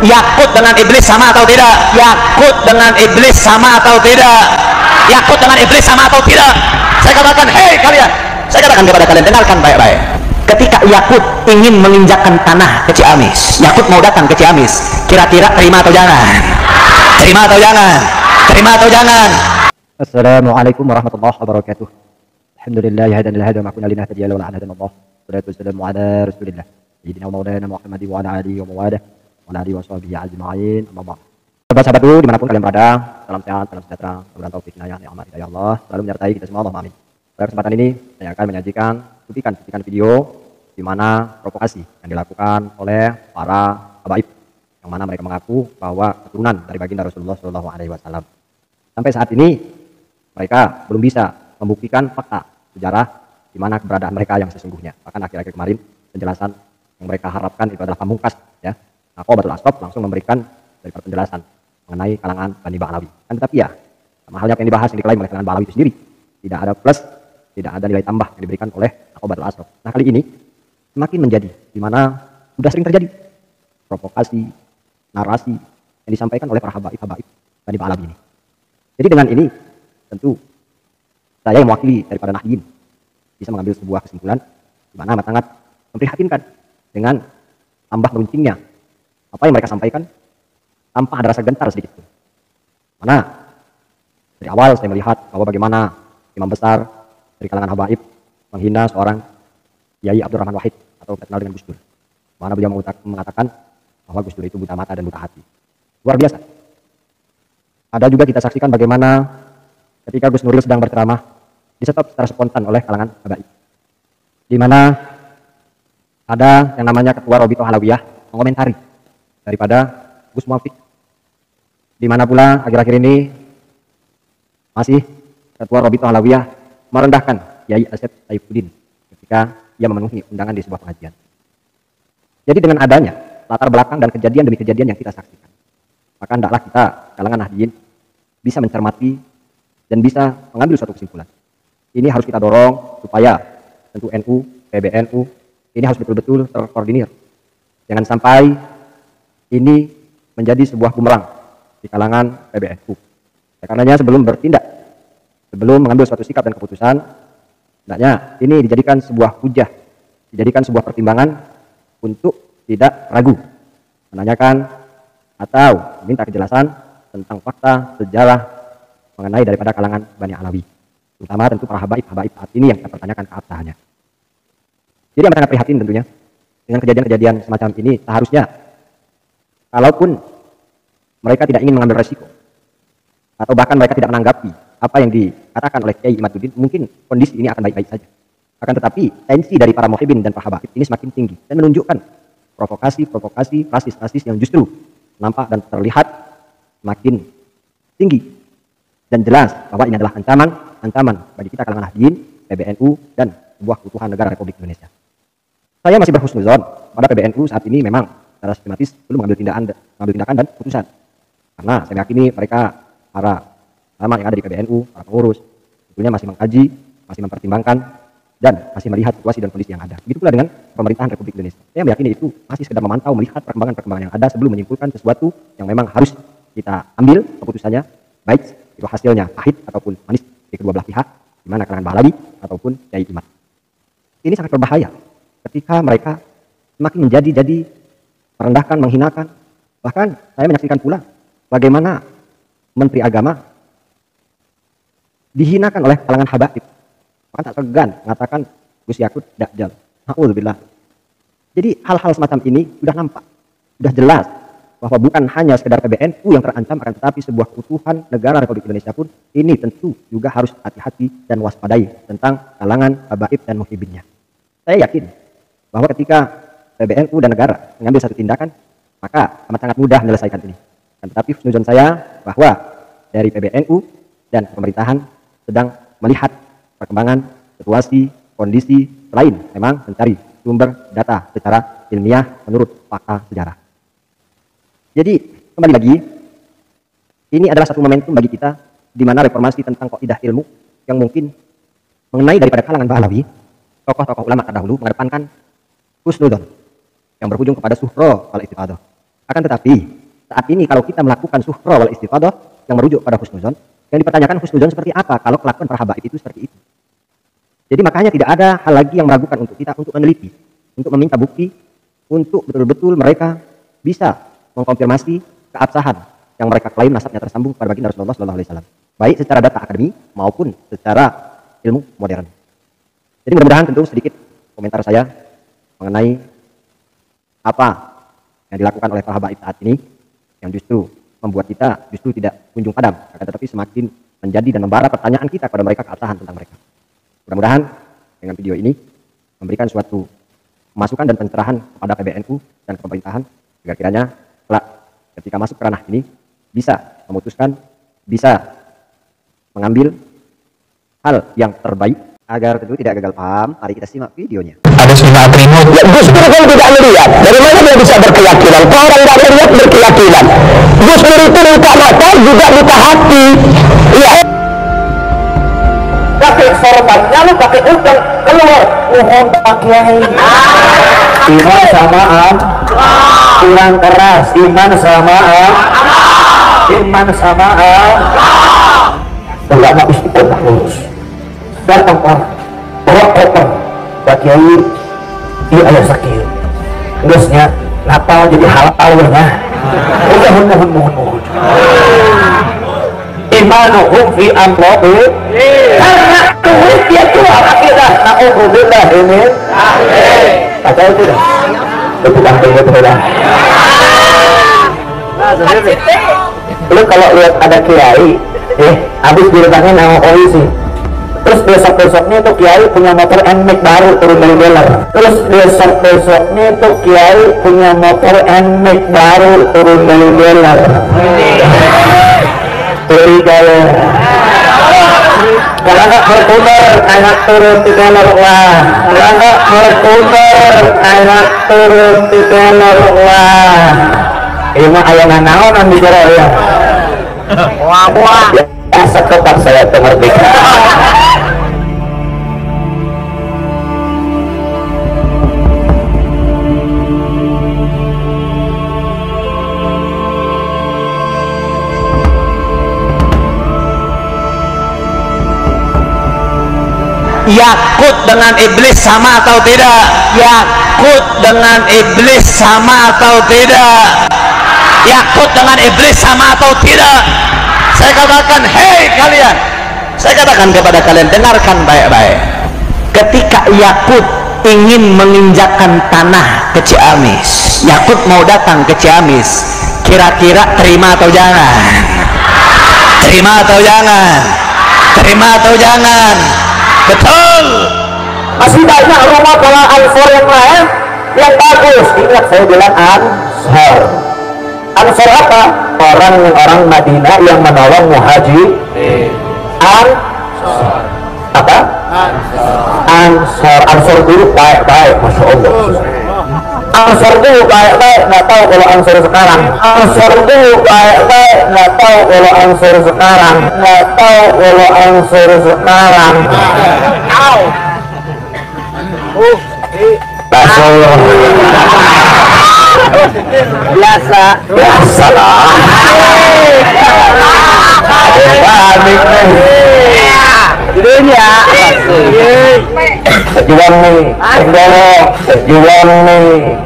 Yakut dengan iblis sama atau tidak? Yakut dengan iblis sama atau tidak? Yakut dengan iblis sama atau tidak? Saya katakan, hei kalian, saya katakan kepada kalian, dengarkan baik-baik. Ketika Yakut ingin menginjakkan tanah ke Ciamis, Yakut mau datang ke Ciamis, kira-kira terima atau jangan? Terima atau jangan? Terima atau jangan? Assalamualaikum warahmatullahi wabarakatuh. Alhamdulillah hadana hada ma kunna linahtadiya laula an hadana Allah. Wassalatu wassalamu ala Rasulillah sayyidina wa maulana Muhammad wa ala alihi wa mawadah wa ala alihi wa sahbihi ajma'in. Amma ba'd. Sahabat-sahabatku dimanapun kalian berada, salam sehat, salam sejahtera, mudah-mudahan taufik hidayah nikmat hidayah Allah selalu menyertai kita semua, Allahumma amin. Pada kesempatan ini saya akan menyajikan cuplikan video di mana provokasi yang dilakukan oleh para habaib yang mana mereka mengaku bahwa keturunan dari baginda Rasulullah Shallallahu Alaihi Wasallam. Sampai saat ini mereka belum bisa membuktikan fakta sejarah di mana keberadaan mereka yang sesungguhnya. Bahkan akhir-akhir kemarin penjelasan yang mereka harapkan itu adalah pamungkas, ya. Aqobatul Asqab langsung memberikan dari penjelasan mengenai kalangan Bani Ba'alawi. Kan tetapi ya, sama halnya yang dibahas yang diklaim oleh kalangan Ba'alawi itu sendiri, tidak ada plus, tidak ada nilai tambah yang diberikan oleh Aqobatul Asqab. Nah kali ini semakin menjadi di mana sudah sering terjadi provokasi, narasi yang disampaikan oleh para habaib Bani Ba'alawi ini. Jadi dengan ini tentu saya yang mewakili daripada Nahdiyin bisa mengambil sebuah kesimpulan di mana amat sangat memprihatinkan dengan tambah meruncingnya apa yang mereka sampaikan tanpa ada rasa gentar sedikit pun. Mana dari awal saya melihat bahwa bagaimana imam besar dari kalangan habaib menghina seorang Yai Abdurrahman Wahid atau terkenal dengan Gus Dur. Mana beliau mengatakan bahwa Gus Dur itu buta mata dan buta hati. Luar biasa. Ada juga kita saksikan bagaimana ketika Gus Nuril sedang berceramah disetop secara spontan oleh kalangan habaib. Di mana ada yang namanya Ketua Robitoh Alawiyah mengomentari daripada Gus Muafik. Di mana pula akhir-akhir ini masih Ketua Robitoh Alawiyah merendahkan Yai Asep Saifuddin ketika ia memenuhi undangan di sebuah pengajian. Jadi dengan adanya latar belakang dan kejadian demi kejadian yang kita saksikan, maka hendaklah kita kalangan Nahdiyin bisa mencermati dan bisa mengambil suatu kesimpulan. Ini harus kita dorong supaya tentu NU, PBNU ini harus betul-betul terkoordinir. Jangan sampai ini menjadi sebuah bumerang di kalangan PBNU. Karenanya sebelum bertindak, sebelum mengambil suatu sikap dan keputusan, hendaknya ini dijadikan sebuah hujah, dijadikan sebuah pertimbangan untuk tidak ragu, menanyakan atau minta kejelasan tentang fakta sejarah mengenai daripada kalangan Bani Alawi, terutama tentu para habaib saat ini yang kita pertanyakan keabsahannya. Jadi amat sangat prihatin tentunya dengan kejadian-kejadian semacam ini. Seharusnya kalaupun mereka tidak ingin mengambil resiko atau bahkan mereka tidak menanggapi apa yang dikatakan oleh Kiai Imaduddin, mungkin kondisi ini akan baik-baik saja. Akan tetapi tensi dari para muhibbin dan para habaib ini semakin tinggi dan menunjukkan provokasi, rasis yang justru nampak dan terlihat semakin tinggi dan jelas bahwa ini adalah ancaman bagi kita kalangan Nahdiyin, PBNU dan sebuah keutuhan negara Republik Indonesia. Saya masih berhusnuzon pada PBNU saat ini memang secara sistematis belum mengambil tindakan dan keputusan. Karena saya meyakini mereka para ulama yang ada di PBNU, para pengurus tentunya masih mengkaji, masih mempertimbangkan dan masih melihat situasi dan kondisi yang ada. Begitu pula dengan pemerintahan Republik Indonesia. Saya meyakini itu masih sekedar memantau, melihat perkembangan yang ada sebelum menyimpulkan sesuatu yang memang harus kita ambil keputusannya, baik itu hasilnya pahit ataupun manis di kedua belah pihak, di mana kalangan Ba'alawi ataupun Kiai Imad. Ini sangat berbahaya ketika mereka semakin menjadi merendahkan, menghinakan. Bahkan saya menyaksikan pula bagaimana Menteri Agama dihinakan oleh kalangan habaib. Bahkan tak segan mengatakan Gus Yakut Dajjal. Na'udzubillah. Jadi hal-hal semacam ini sudah nampak, sudah jelas bahwa bukan hanya sekedar PBNU yang terancam, akan tetapi sebuah keutuhan negara Republik Indonesia pun ini tentu juga harus hati-hati dan waspadai tentang kalangan habaib dan muhibbinnya. Saya yakin bahwa ketika PBNU dan negara mengambil satu tindakan, maka amat sangat mudah menyelesaikan ini. Dan tetapi husnuzon saya bahwa dari PBNU dan pemerintahan sedang melihat perkembangan, situasi, kondisi lain, memang mencari sumber data secara ilmiah menurut fakta sejarah. Jadi kembali lagi, ini adalah satu momentum bagi kita di mana reformasi tentang kaidah ilmu yang mungkin mengenai daripada kalangan Ba'alawi, tokoh-tokoh ulama terdahulu mengedepankan husnuzon yang berujung kepada suhro wal istifadah. Akan tetapi saat ini kalau kita melakukan suhra wal istifadah yang merujuk pada husnuzon, yang dipertanyakan husnuzon seperti apa kalau kelakuan para habaib itu seperti itu. Jadi makanya tidak ada hal lagi yang meragukan untuk kita untuk meneliti, untuk meminta bukti, untuk betul-betul mereka bisa mengkonfirmasi keabsahan yang mereka klaim nasabnya tersambung pada baginda Rasulullah SAW, baik secara data akademi maupun secara ilmu modern. Jadi mudah-mudahan tentu sedikit komentar saya mengenai apa yang dilakukan oleh para habaib saat ini yang justru membuat kita justru tidak kunjung padam, akan tetapi semakin menjadi dan membara pertanyaan kita kepada mereka, keabsahan tentang mereka. Mudah-mudahan dengan video ini memberikan suatu masukan dan pencerahan kepada PBNU dan pemerintahan agar kiranya kelak ketika masuk ke ranah ini bisa memutuskan, bisa mengambil hal yang terbaik agar tentu tidak gagal paham. Mari kita simak videonya. Ada sunnah trimut. Ya, justru kan tidak melihat. Dari mana dia bisa berkeyakinan? Kalau orang tidak melihat berkeyakinan. Justru itu buka mata juga buka hati. Iya. Pakai sorbannya lu pakai udang keluar. Mohon Pak Kiai. Iman samaan. Kurang keras. Iman samaan. Iman samaan. Enggak mau istiqomah lurus. Datang orang bawa koper Pak Kiai iya ayah sakit terusnya napal jadi halal ya udah mohon imanuhum fi amrohu karena duit dia jual akidah na'udzubillah ini kata itu dah itu dah lu kalau lihat ada kiai habis direbangin sama polisi. Terus besok-besoknya tuh kiai punya motor NMAX baru turun dari dealer. Terus besok-besoknya tuh kiai punya motor NMAX baru turun dari dealer. Turi gaya. Kalau nggak berkumpul, anak turun di dealer wah. Kalau nggak berkumpul, anak turun di dealer wah. Ini ayam naon di jero ya. Wah. Ya sekepak saya merdeka. Yakut dengan iblis sama atau tidak? Yakut dengan iblis sama atau tidak? Yakut dengan iblis sama atau tidak? Saya katakan, hei kalian, saya katakan kepada kalian, dengarkan baik-baik. Ketika Yakut ingin menginjakkan tanah ke Ciamis, Yakut mau datang ke Ciamis, kira-kira terima atau jangan? Terima atau jangan? Terima atau jangan? Betul. Masih banyak rumah para Ansor yang lain yang bagus. Ingat saya bilang Ansor. Ansor apa? Orang Madinah yang menolong muhajir. Ansor. Apa? Ansor. Ansor dulu baik-baik, masya Allah. Ansor dulu baik-baik, nggak tahu kalau Ansor sekarang. Ansor dulu baik-baik, nggak tahu kalau Ansor sekarang. Nggak tahu kalau Ansor sekarang. Biasa lah. Panik nih. Dunia. Juang nih. Juang nih.